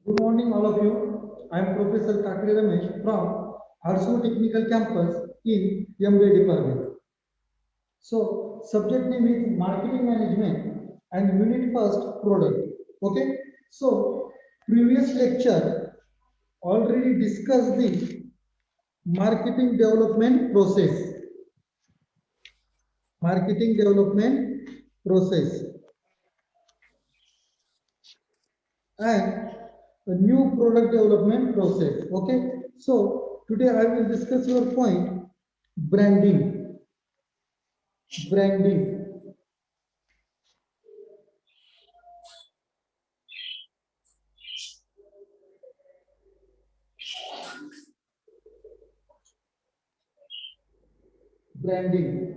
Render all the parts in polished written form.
Good morning, all of you. I am Professor Kakre Ramesh from Arsu Technical Campus in MBA department. So, subject name is Marketing Management and Unit First Product. Okay. So, previous lecture already discussed the marketing development process. Marketing development process and a new product development process. Okay. So, today I will discuss your point branding. Branding. Branding.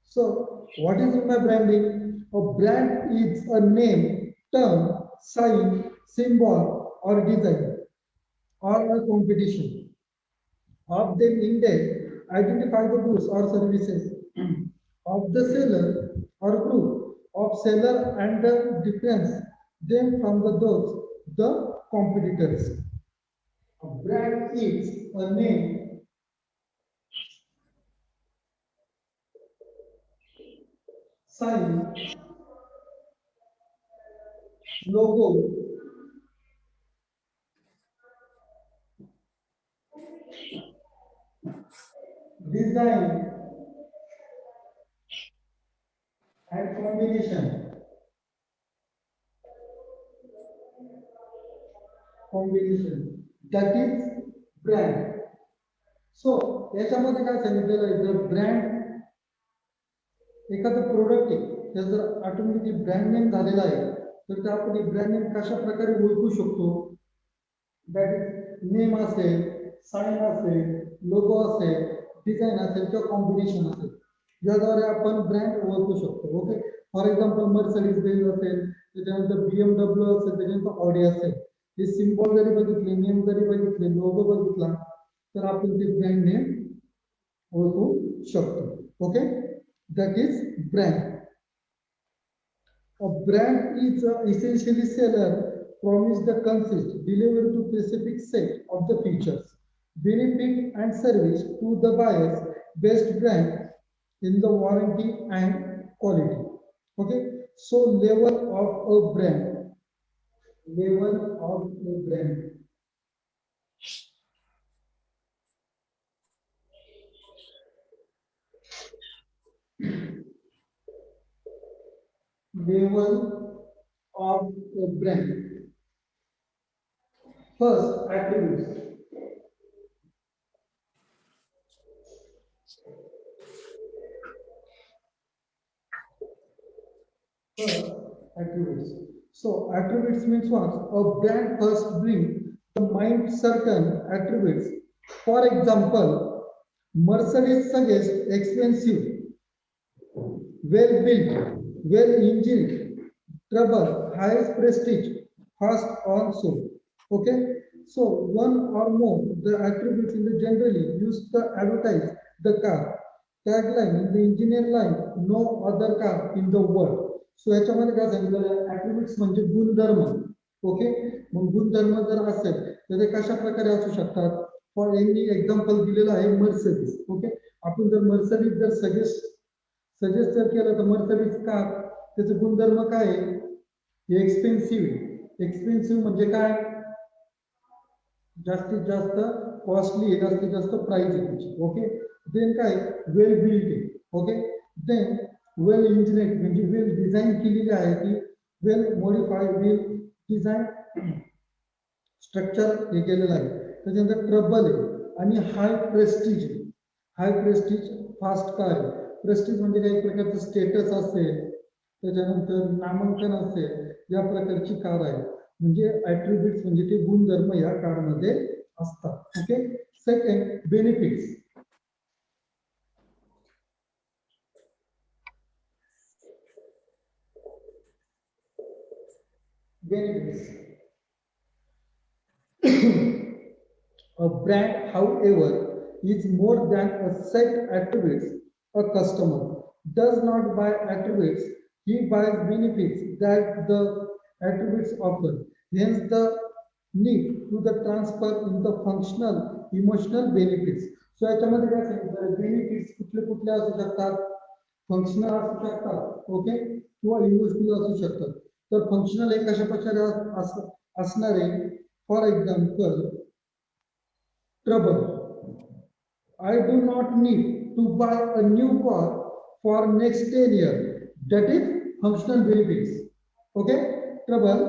So, what is it by branding? A brand is a name, term, sign, symbol, or design, or a competition of them indeed identify the goods or services of the seller or group of seller and the difference them from the competitors. A brand is a name, sign, logo, design, and combination. Combination. That is brand. So याच्यामध्ये काय सांगितलेलं आहे जर brand एखादं product आहे त्याचं जर automatically brand name झालेला आहे तर ते आपण ब्रँड नेम कशा प्रकारे ओळखू शकतो दॅट इज नेम असेल साइन असेल लोगो असेल डिझाईन असेल किंवा कॉम्बिनेशन असेल ज्याद्वारे आपण ब्रँड ओळखू शकतो okay for example Mercedes Benz असेल त्याच्यानंतर BMW असेल त्याच्यानंतर ऑडी असेल हे सिम्बॉल जरी बघितले नेम जरी बघितले लोगो बघितला तर आपण ते ब्रँड नेम ओळखू शकतो okay that is brand. A brand is essentially seller promise the consist deliver to specific set of the features, benefit and service to the buyers best brand in the warranty and quality. Okay, so level of a brand, level of a brand. Level of a brand. First, attributes. First, attributes. So, attributes means what? A brand first bring to mind certain attributes. For example, Mercedes suggests expensive, well built, well engineered, trouble, highest prestige, fast on so. Okay, so one or more the attributes in the generally used to advertise the car. Tagline in the engineer line, no other car in the world. सो याच्यामध्ये काय सांगितलं ऍट्रिब्यूट्स म्हणजे गुणधर्म okay मग गुणधर्म जर असेल तर ते कशा प्रकारे असू शकतात फॉर यांनी एक्झाम्पल दिलेलं आहे मर्सडीज ओके आपण जर मर्सडीज जर सजेस्ट जर केलं तर मर्सडीज कार त्याचे गुणधर्म काय आहे हे एक्सपेन्सिव्ह एक्सपेन्सिव्ह म्हणजे काय जास्तीत जास्त कॉस्टली आहे जास्तीत जास्त प्राइस आहे त्याची ओके देन काय वेल बिल्ट आहे ओके देन वेल इंजिनिअर्ड म्हणजे वेल डिझाईन केलेली आहे ती well modify well design structure हे केलेलं आहे त्याच्यानंतर ट्रबल आहे आणि हाय प्रेस्टीज फास्ट कार आहे प्रेस्टीज म्हणजे काही प्रकारचं स्टेटस असेल त्याच्यानंतर नामांकन असेल या प्रकारची कार आहे म्हणजे ऍट्रिब्यूट्स म्हणजे ते गुणधर्म या कारमध्ये असतात okay second benefits benefits. A brand, however, is more than a set attributes. A customer does not buy attributes, he buys benefits that the attributes offer. Hence, the need to the transfer in the functional emotional benefits. सो याच्यामध्ये काय सांगितलं benefits कुठले कुठले असू शकतात functional असू शकतात okay किंवा इमोशनल असू शकतात तर फंक्शनल हे कशा प्रकारे असणारे for example trouble I do not need to buy a new car for next 10 years. That is functional benefits. Okay? Trouble.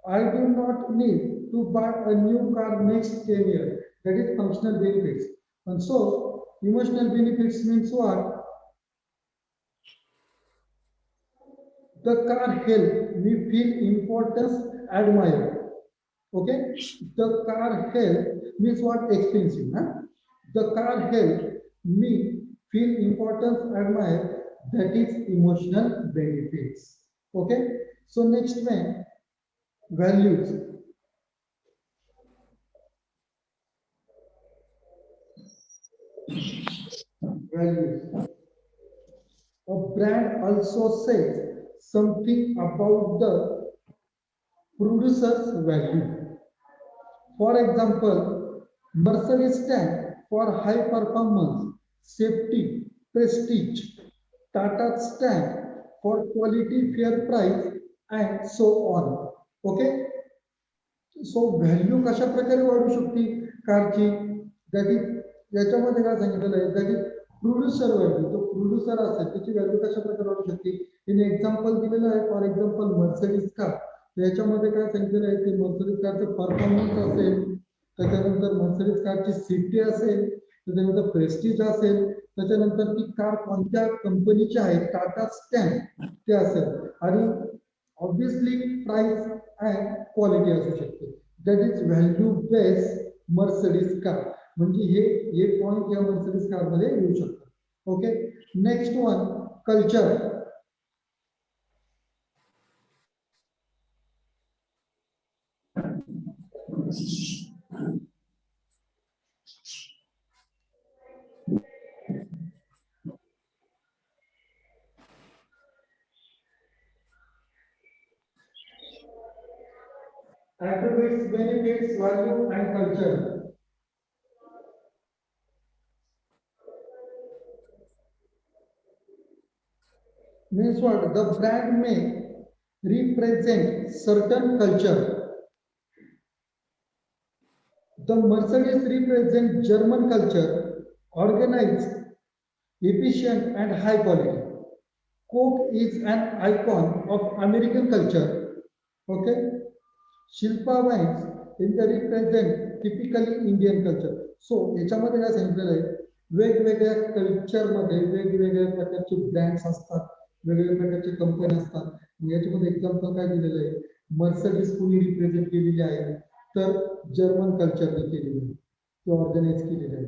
I do not need to buy a new car next 10 years. That is functional benefits. And so, emotional benefits means what? The car help me feel importance, admire. Okay? The car help means what? Expensive. Huh? The car help me feel importance, admire. That is emotional benefits. Okay? So next one, values. Values. A brand also says something about the producer's value. For example, Mercedes stand for high performance, safety, prestige. Tata stand for quality, fair price, and so on. Okay? So value कशा प्रकारे वाढू शकते कारची that is याच्यामध्ये काय सांगितलेलं आहे that is producer value तो प्रोड्युसर असेल त्याची व्हॅल्यू कशा प्रकारे वाढू शकते तिने एक्झाम्पल दिलेलं आहे फॉर एक्झाम्पल मर्सिडीज कार याच्यामध्ये काय सांगितलेलं आहे की मर्सिडीज कारचं परफॉर्मन्स असेल त्याच्यानंतर मर्सिडीज कारची सेफ्टी असेल त्याच्यानंतर प्रेस्टीज असेल त्याच्यानंतर ती कार कोणत्या कंपनीची आहे टाटा स्टँड ते असेल आणि ऑब्विसली प्राइस अँड क्वालिटी असू शकते that is value base Mercedes car म्हणजे हे पॉइंट या मर्सिडीज कार मध्ये येऊ शकतात okay next one culture attributes benefits value and culture means what the brand may represent certain culture. The Mercedes represents German culture, organized, efficient, and high quality. Coke is an icon of American culture. Okay. Shilpa wines in the represent typically Indian culture. So याच्यामध्ये काय सांगितलेलं आहे वेगवेगळ्या कल्चरमध्ये वेगवेगळ्या प्रकारचे brands असतात वेगवेगळ्या प्रकारचे कंपनी असतात याच्यामध्ये एक्झाम्पल काय दिलेलं आहे मर्सिडीज कोणी रिप्रेझेंट केलेली आहे तर जर्मन कल्चरने केलेली आहे ते ऑर्गनाईज केलेले आहे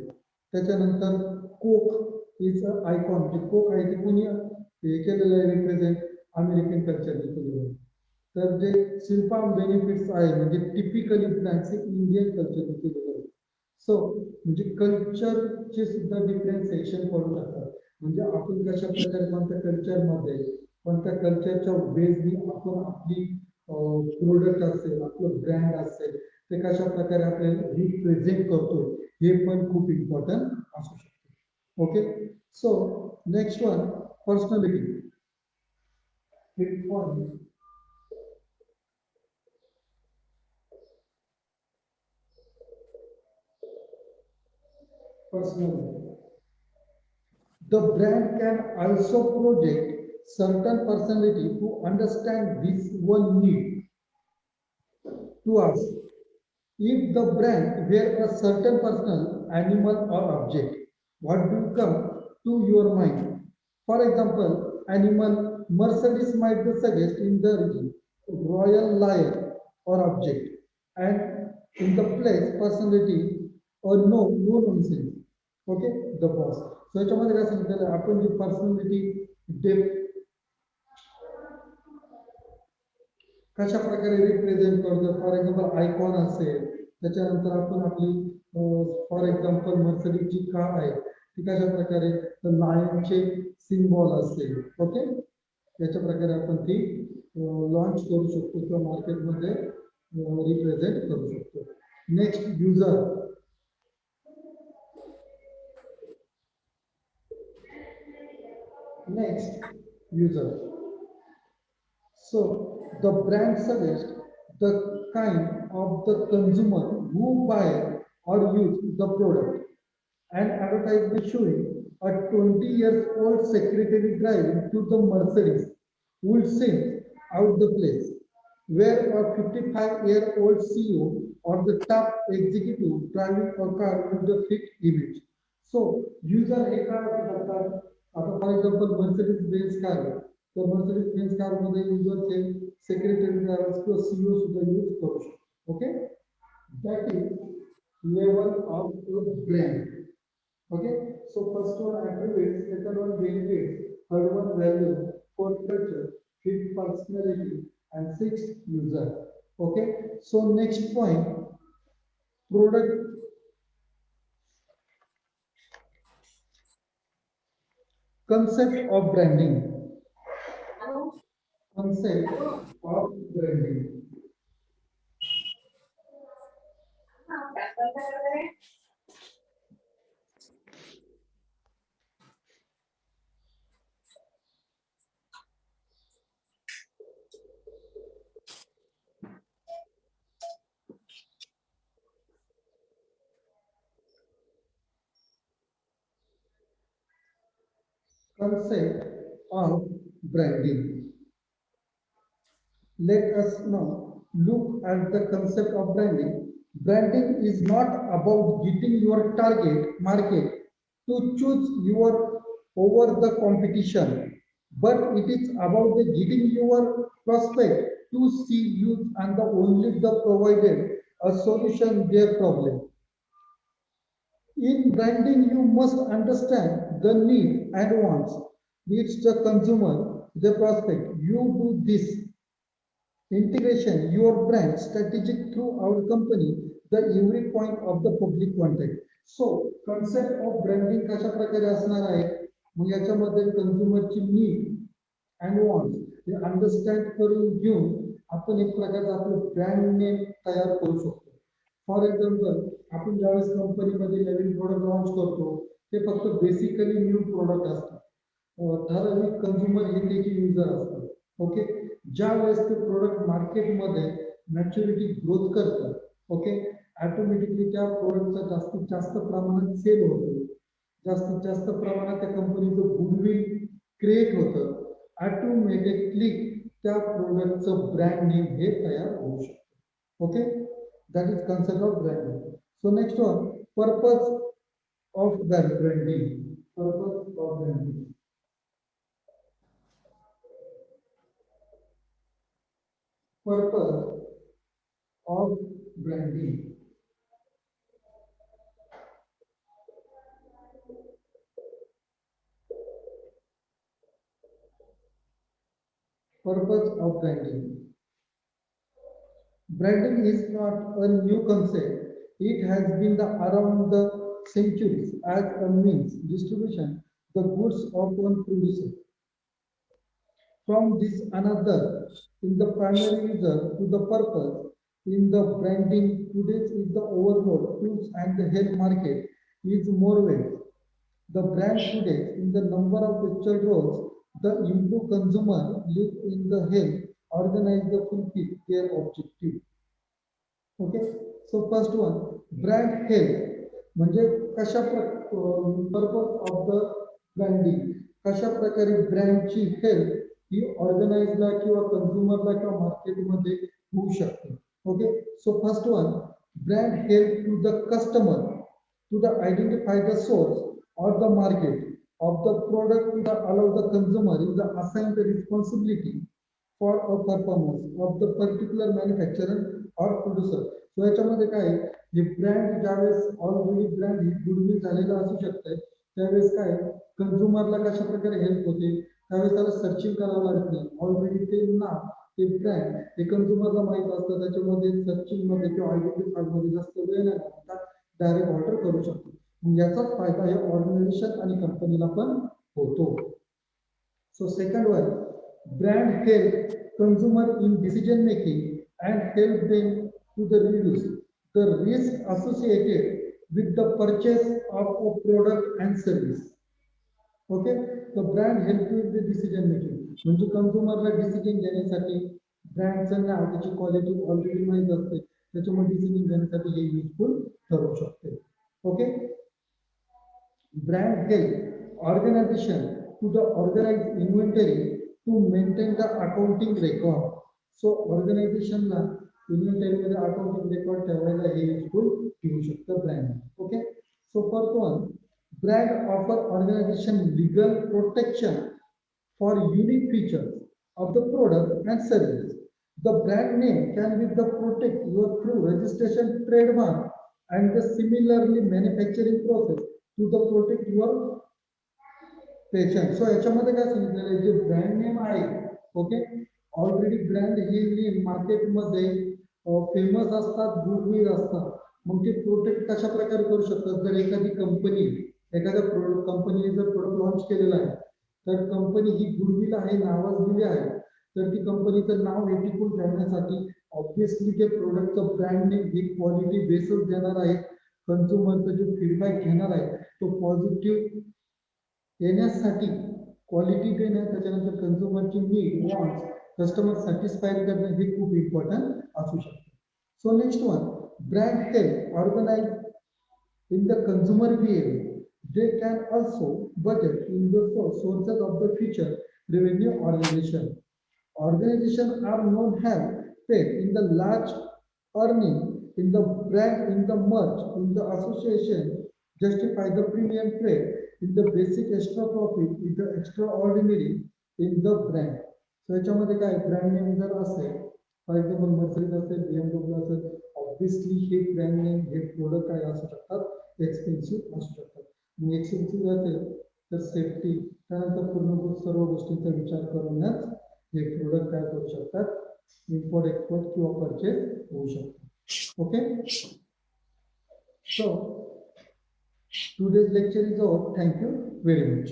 त्याच्यानंतर Coke is icon J Coke आहे ते कोणी हे केलेलं आहे रिप्रेझेंट अमेरिकन कल्चरने केलेलं आहे तर जे शिल्पा बेनिफिट्स आहे म्हणजे टिपिकली ब्रँडचे इंडियन कल्चर केलेलं आहे सो म्हणजे कल्चरचे सुद्धा डिफरन्सिएशन करू शकतात म्हणजे आपण कशा प्रकारे कोणत्या कल्चरमध्ये कोणत्या कल्चरच्या बेसनी आपण आपली प्रोडक्ट असेल आपलं ब्रँड असेल ते कशा प्रकारे आपण रिप्रेझेंट करतोय हे पण खूप इम्पॉर्टंट असू शकते okay so next one personality hit point personally. The brand can also project certain personality to understand this one need to us. If the brand were a certain personal animal or object, what do come to your mind? For example, animal Mercedes might be suggest in the region, royal lion or object, and in the place personality or no nonsense. Okay the boss सो याच्यामध्ये काय सांगितलेलं आपण जी personality depth कशा प्रकारे represent करतो for example icon असेल त्याच्यानंतर आपण आपली फॉर एक्झाम्पल मर्सिडीजची कार आहे ती कशा प्रकारे लायनचे सिम्बॉल असेल ओके याच्या प्रकारे आपण ती लॉन्च करू शकतो किंवा मार्केटमध्ये रिप्रेझेंट करू शकतो. Next user. Next, user. So the brand suggests the kind of the consumer who buy or use the product. An advertisement showing a 20 years old secretary driving to the Mercedes would seem out the place, where a 55-year-old CEO or the top executive driving a car with the fit image. So user हे काय करतात, आता for example Mercedes Benz car आहे, तर Mercedes Benz car मध्ये युजरचे secretary drivers किंवा CEO सुद्धा use करू शकतो. Okay, that is level of brand. Okay, so first one attributes, second one benefits, third one value, fourth culture, fifth personality, and sixth user. Okay, so next point, product concept of branding. Concept of branding. Concept of branding. Let us now look at the concept of branding. Branding is not about getting your target market to choose your over the competition, but it is about the getting your prospect to see you and the only the provided a solution their problem. In branding, you must understand the need and wants. Reach the consumer, the prospect. You do this integration, your brand strategic through our company, the every point of the public contact. So, concept of branding कशा प्रकारे असणार आहे, मग याच्यामध्ये कंझ्युमरची need and wants हे understand करून घेऊन आपण एक प्रकारचा आपलं ब्रँड नेम तयार करू शकतो. फॉर एक्झाम्पल, आपण ज्यावेळेस कंपनीमध्ये नवीन प्रोडक्ट लॉन्च करतो, ते फक्त बेसिकली न्यू प्रोडक्ट असतात. ठराविक कंझ्युमर हे त्याची युजर असतात. ओके, ज्या वेळेस ते प्रोडक्ट मार्केटमध्ये मॅच्युरिटी ग्रोथ करतं, ओके, ऑटोमॅटिकली त्या प्रोडक्टचा जास्तीत जास्त प्रमाणात सेल होतो, जास्तीत जास्त प्रमाणात त्या कंपनीचं गुडविल क्रिएट होतं, ऑटोमॅटिकली त्या प्रोडक्टचं ब्रँड नेम हे तयार होऊ शकतं. Okay, that is concept of branding. So next one, purpose of branding. Purpose of branding. Purpose of branding. Purpose of branding. Branding is not a new concept. It has been around the centuries as a means distribution the goods of one producer. From this another, in the primary user to the purpose, in the branding today is the overload tools and the health market is more ways. The brand today in the number of virtual roles, the improve consumer live in the health, organize the fulfill their objective. Okay, so first one, brand health म्हणजे कशा purpose of the branding, कशा प्रकारे ब्रँडची health ही ऑर्गनाइजला किंवा कंझ्युमरला किंवा मार्केटमध्ये होऊ शकते. Okay, so first one, brand health to the customer to the identify the source or the market of the product to the allow the consumer is the assigned the responsibility for a performance of the particular manufacturer or producer. So याच्यामध्ये काय आहे, जे brand ज्यावेळेस already brand ही goodwill झालेला असू शकते, त्यावेळेस काय कंझ्युमरला कशा प्रकारे हेल्प होते, त्यावेळेस त्याला सर्चिंग करावं लागत नाही. ऑलरेडी ते नाव ते ब्रँड हे कंझ्युमरला माहित असतं, त्याच्यामध्ये सर्चिंग मध्ये किंवा आयडेंटिफाय मध्ये जास्त वेळ नाही लागता, डायरेक्ट ऑर्डर करू शकतो. याचाच फायदा या ऑर्गनायझेशन आणि कंपनीला पण होतो. So second one, brand help consumer in decision making and help them to the reduce the risk associated with the purchase of a product and service. Okay, the brand help you with the decision making. म्हणजे कंझ्युमरला decision घेण्यासाठी ब्रँडचं नाव त्याची quality already माहित असते, त्याच्यामुळे decision घेण्यासाठी हे useful ठरू शकते. Okay, brand help organization to the organize inventory to maintain the accounting record. So organization na inventory मध्ये accounting record ठेवायला हे useful ठेवू शकतं brand. Okay, so first one, brand offer organization legal protection for unique features of the product and service. The brand name can be the protect your through registration trademark and the similarly manufacturing process to the protect your patient. So याच्यामध्ये काय सांगितलेलं आहे, जे brand name आहे, okay, already brand हे name मार्केटमध्ये famous असतात, goodwill असतात. मग ते protect कशा प्रकारे करू शकतात? जर एखादी कंपनी एखाद्या कंपनीने जर प्रोडक्ट लॉन्च केलेला आहे, तर कंपनी ही गुडविल आहे, नावाजलेली आहे, तर ती कंपनीचं नाव हे टिकून ठेवण्यासाठी ऑब्विसली ते प्रोडक्टचं ब्रँड नेम ही क्वालिटी बेसच देणार आहे. कंझ्युमरचा जो फीडबॅक घेणार आहे तो पॉझिटिव्ह येण्यासाठी क्वालिटी देणं, त्याच्यानंतर कंझ्युमरची नीड वॉन्ट्स कस्टमर सॅटिस्फाईड करणं हे खूप इम्पॉर्टंट असू शकतं. So next one, brand help organise in the consumer behavior. They can also budget in the sources of the future revenue organization. Organizations are known have paid in the large earning in the brand in the merge in the association justify the premium trade in the basic extra profit in the extraordinary in the brand. So याच्यामध्ये काय brand name जर असेल, for example Mercedes असेल, BMW असेल, obviously हे brand name हे product काय असू शकतात, expensive असू शकतात. मग एक्सपेन्सिव्ह असेल तर सेफ्टी त्यानंतर पूर्ण सर्व गोष्टींचा विचार करूनच हे प्रोडक्ट काय करू शकतात, इम्पोर्ट एक्सपोर्ट किंवा परचेस होऊ शकतात. Okay, so today's lecture is over. Thank you very much.